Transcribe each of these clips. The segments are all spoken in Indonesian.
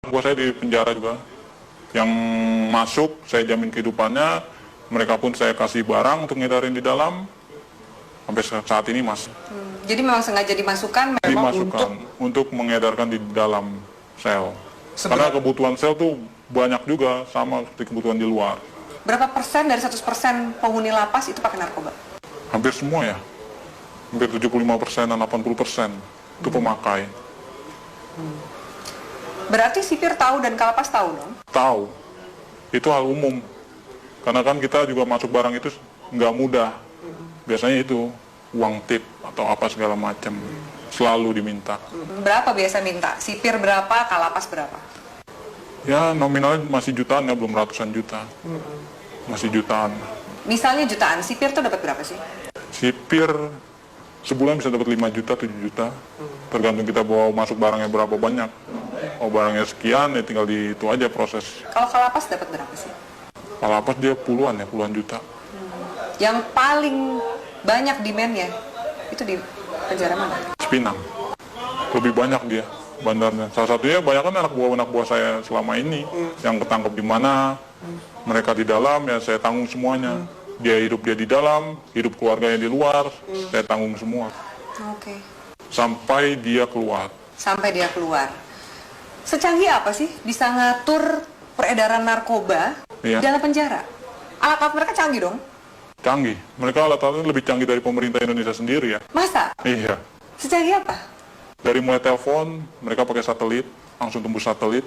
Gua saya di penjara juga. Yang masuk saya jamin kehidupannya, mereka pun saya kasih barang untuk ngedarin di dalam. Sampai saat ini masih. Jadi memang sengaja dimasukkan memang Dimasukkan untuk mengedarkan di dalam sel. Karena kebutuhan sel tuh banyak juga sama seperti kebutuhan di luar. berapa persen dari 100% penghuni lapas itu pakai narkoba? Hampir semua ya. Hampir 75%, 80% itu pemakai. Berarti sipir tahu dan kalapas tahu dong? Tahu. Itu hal umum. Karena kan kita juga masuk barang itu nggak mudah. Biasanya itu uang tip atau apa segala macam selalu diminta. Berapa biasa minta? Sipir berapa, kalapas berapa? Ya nominalnya masih jutaan ya, belum ratusan juta. Masih jutaan. Misalnya jutaan, sipir tuh dapat berapa sih? Sipir sebulan bisa dapat 5 juta, 7 juta. Tergantung kita bawa masuk barangnya berapa banyak. Oh barangnya sekian ya tinggal di itu aja proses. Kalau kalapas dapat berapa sih? Kalapas dia puluhan ya, puluhan juta. Yang paling banyak demand-nya itu di penjara mana? Cipinang. Lebih banyak dia bandarnya. Salah satunya banyak kan anak buah saya selama ini yang ketangkep di mana, mereka di dalam ya saya tanggung semuanya. Dia di dalam, hidup keluarganya di luar, saya tanggung semua. Oke. Sampai dia keluar. Sampai dia keluar. Secanggih apa sih bisa ngatur peredaran narkoba Iya. dalam penjara? Alat-alat mereka canggih dong? Canggih. Mereka alat-alatnya lebih canggih dari pemerintah Indonesia sendiri ya. Masa? Iya. Secanggih apa? Dari mulai telepon, mereka pakai satelit, langsung tembus satelit.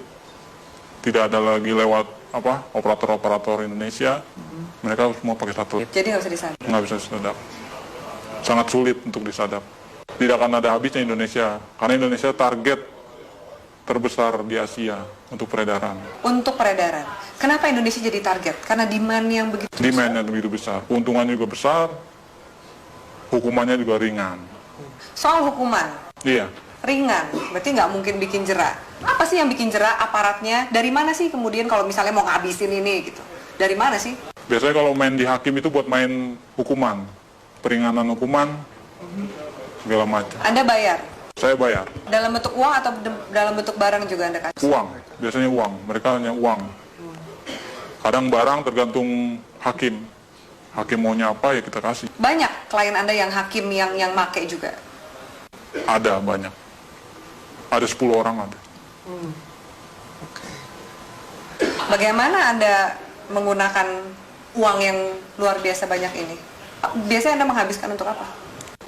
Tidak ada lagi lewat operator-operator Indonesia. Mereka semua pakai satelit. Jadi nggak bisa disadap. Nggak bisa disadap. Sangat sulit untuk disadap. Tidak akan ada habisnya Indonesia. Karena Indonesia target terbesar di Asia untuk peredaran. Untuk peredaran. Kenapa Indonesia jadi target? Karena demand yang begitu besar. Demand-nya begitu besar. Keuntungannya juga besar. Hukumannya juga ringan. Soal hukuman, Iya. ringan. Berarti nggak mungkin bikin jera. Apa sih yang bikin jera aparatnya? Dari mana sih kemudian kalau misalnya mau ngabisin ini gitu? Dari mana sih? Biasanya kalau main di hakim itu buat main hukuman. Peringanan hukuman, segala macam. Anda bayar? Saya bayar. Dalam bentuk uang atau dalam bentuk barang juga Anda kasih? Uang, biasanya uang. Mereka hanya uang. Kadang barang tergantung hakim. Hakim maunya apa ya kita kasih. Banyak klien Anda yang hakim yang make juga? Ada banyak. Ada 10 orang ada. Bagaimana Anda menggunakan uang yang luar biasa banyak ini? Biasanya Anda menghabiskan untuk apa?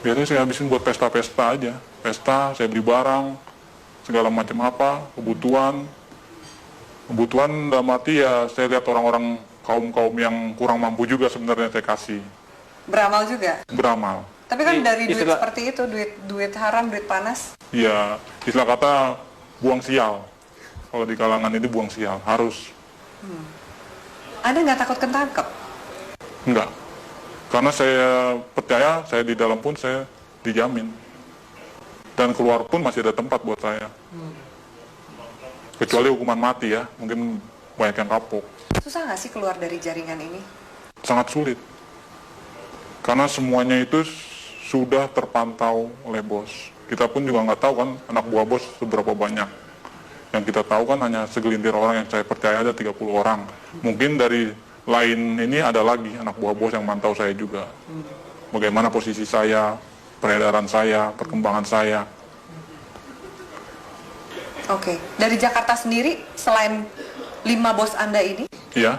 Biasanya saya habisin buat pesta-pesta aja. Pesta, saya beli barang, segala macam apa, kebutuhan. Kebutuhan dalam arti ya saya lihat orang-orang kaum-kaum yang kurang mampu juga sebenarnya saya kasih. Beramal juga? Beramal. Tapi kan dari duit Istilah- seperti itu, duit haram, duit panas. Ya, istilah kata buang sial. Kalau di kalangan ini buang sial, harus. Anda nggak takut ketangkep? Enggak. Karena saya percaya, saya di dalam pun saya dijamin. Dan keluar pun masih ada tempat buat saya. Kecuali hukuman mati ya, mungkin banyak yang kapok. Susah nggak sih keluar dari jaringan ini? Sangat sulit. Karena semuanya itu sudah terpantau oleh bos. Kita pun juga nggak tahu kan anak buah bos seberapa banyak. Yang kita tahu kan hanya segelintir orang yang saya percaya ada 30 orang. Mungkin dari lain ini ada lagi anak buah bos yang mantau saya juga. Bagaimana posisi saya, peredaran saya, perkembangan saya. Oke. Dari Jakarta sendiri, selain 5 bos Anda ini, Ya,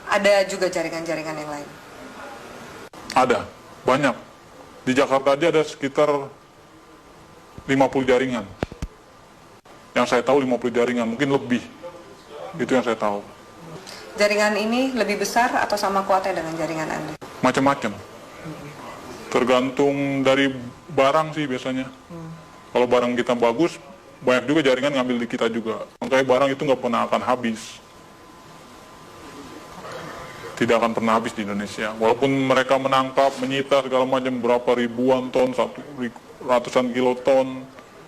ada juga jaringan-jaringan yang lain? ada. Banyak. Di Jakarta aja ada sekitar 50 jaringan. Yang saya tahu 50 jaringan, mungkin lebih. Itu yang saya tahu. Jaringan ini lebih besar atau sama kuatnya dengan jaringan Anda? Macam-macam. Tergantung dari barang sih biasanya. Kalau barang kita bagus, banyak juga jaringan ngambil di kita juga. Makanya barang itu nggak pernah akan habis. Tidak akan pernah habis di Indonesia. Walaupun mereka menangkap, menyita segala macam berapa ribuan ton, ratusan kiloton,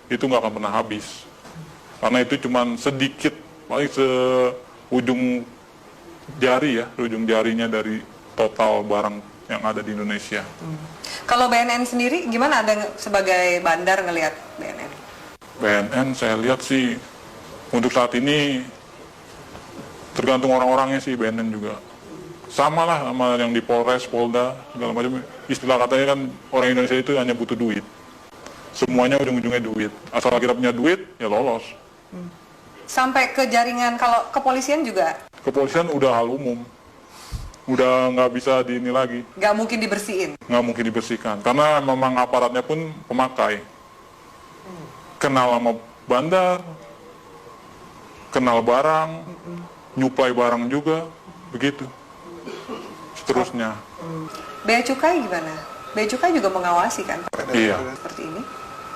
itu nggak akan pernah habis. Karena itu cuma sedikit, paling seujung jari ya, ujung jarinya dari total barang yang ada di Indonesia. Kalau BNN sendiri, gimana Anda sebagai bandar ngelihat BNN? BNN saya lihat sih Untuk saat ini tergantung orang-orangnya sih, BNN juga. Sama lah sama yang di Polres, Polda, segala macam. Istilah katanya kan orang Indonesia itu hanya butuh duit. Semuanya ujung-ujungnya duit. Asal kita punya duit, ya lolos. Sampai ke jaringan, kalau kepolisian juga Kepolisian udah hal umum. Udah nggak bisa di ini lagi. nggak mungkin dibersihin. Nggak mungkin dibersihkan. Karena memang aparatnya pun pemakai. Kenal sama bandar, kenal barang, nyuplai barang juga, begitu. Seterusnya. Bea Cukai gimana? Bea Cukai juga mengawasi kan Iya. seperti ini.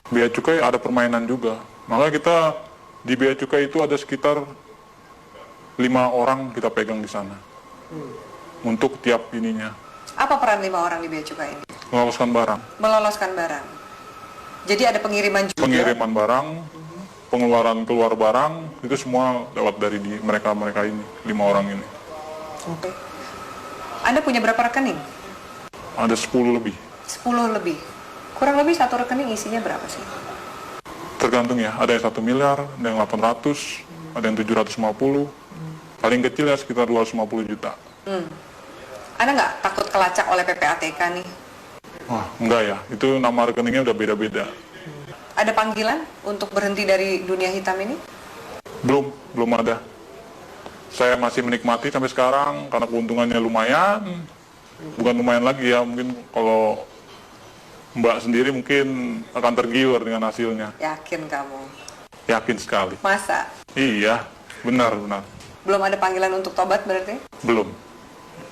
Bea Cukai ada permainan juga. Makanya kita di Bea Cukai itu ada sekitar 5 orang kita pegang di sana. Untuk tiap ininya. Apa peran 5 orang di Bea Cukai ini? Meloloskan barang. Meloloskan barang. Jadi ada pengiriman juga. Pengiriman barang, pengeluaran keluar barang, itu semua lewat dari mereka ini, 5 orang ini. Oke. Anda punya berapa rekening? Ada 10 lebih. 10 lebih. Kurang lebih satu rekening isinya berapa sih? Tergantung ya, ada yang 1 miliar, ada yang 800, ada yang 750. Paling kecil ya sekitar 250 juta. Anda nggak takut kelacak oleh PPATK nih? Wah, enggak ya, itu nama rekeningnya udah beda-beda. Ada panggilan untuk berhenti dari dunia hitam ini? Belum ada. Saya masih menikmati sampai sekarang karena keuntungannya lumayan. Bukan lumayan lagi ya, mungkin kalau Mbak sendiri mungkin akan tergiur dengan hasilnya. Yakin kamu? Yakin sekali. Masa? Iya, benar. Belum ada panggilan untuk tobat berarti? Belum.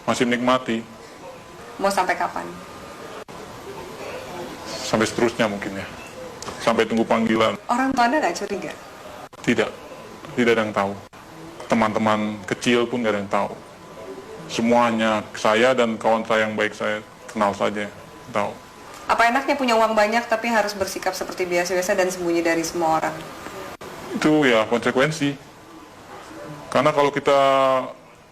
Masih menikmati. Mau sampai kapan? Sampai seterusnya mungkin ya. Sampai tunggu panggilan. Orang tua Anda nggak curiga? Tidak ada yang tahu. Teman-teman kecil pun nggak ada yang tahu. Semuanya saya dan kawan saya yang baik saya kenal saja tahu. Apa enaknya punya uang banyak tapi harus bersikap seperti biasa-biasa dan sembunyi dari semua orang? Itu ya konsekuensi. Karena kalau kita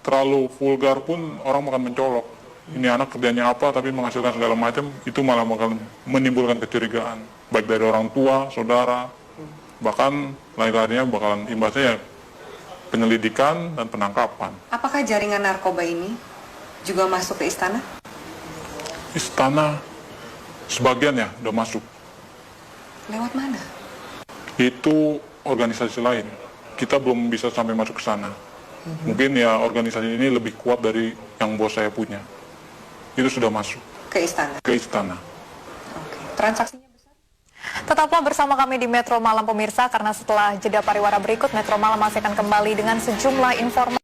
terlalu vulgar pun orang akan mencolok. Ini anak kerjanya apa tapi menghasilkan segala macam, itu malah bakal menimbulkan kecurigaan. Baik dari orang tua, saudara, bahkan lain-lainnya bakalan imbasnya ya penyelidikan dan penangkapan. Apakah jaringan narkoba ini juga masuk ke istana? Istana sebagian ya udah masuk. Lewat mana? Itu organisasi lain. Kita belum bisa sampai masuk ke sana. Mungkin ya organisasi ini lebih kuat dari yang bos saya punya. Itu sudah masuk Ke istana? ke istana. Oke. Transaksinya besar? Tetaplah bersama kami di Metro Malam pemirsa, karena setelah jeda pariwara berikut, Metro Malam masih akan kembali dengan sejumlah informasi.